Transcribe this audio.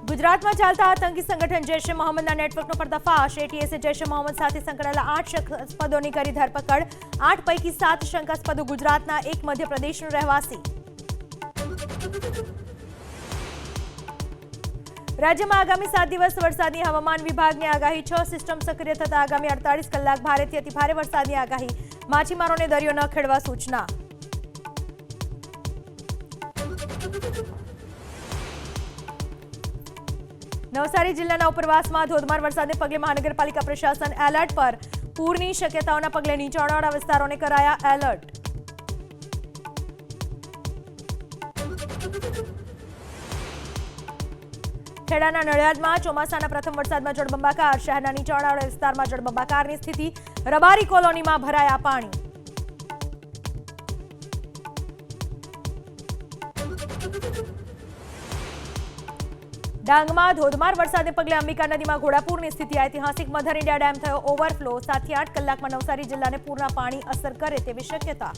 ગુજરાતમાં ચાલતા આતંકી સંગઠન જૈશ એ મોહમ્મદના નેટવર્કનો પર્દાફાશ. એટીએસે જૈશ એ મોહમ્મદ સાથે સંકળાયેલા 8 શંકાસ્પદોની કરી ધરપકડ. 8 પૈકી 7 શંકાસ્પદો ગુજરાતના, એક મધ્યપ્રદેશનો રહેવાસી. રાજ્યમાં આગામી 7 દિવસ વરસાદની હવામાન વિભાગની આગાહી. 6 સિસ્ટમ સક્રિય થતા આગામી 48 કલાક ભારેથી અતિભારે વરસાદની આગાહી. માછીમારોને દરિયો ન ખેડવા સૂચના. નવસારી જિલ્લાના ઉપરવાસમાં ધોધમાર વરસાદને પગલે મહાનગરપાલિકા પ્રશાસન એલર્ટ પર. પૂરની શક્યતાઓના પગલે નીચાણવાળા વિસ્તારોને કરાયા એલર્ટ. ખેડાના નડિયાદમાં ચોમાસાના પ્રથમ વરસાદમાં જળબંબાકાર. શહેરના નીચાણવાળા વિસ્તારમાં જળબંબાકારની સ્થિતિ. રબારી કોલોનીમાં ભરાયા પાણી. ડાંગમાં ધોધમાર વરસાદને પગલે અંબિકા નદીમાં ઘોડાપૂરની સ્થિતિ. ઐતિહાસિક મધર ઇન્ડિયા ડેમ થયો ઓવરફ્લો. 7 થી 8 કલાકમાં નવસારી જિલ્લાને પૂરના પાણી અસર કરે તેવી શક્યતા.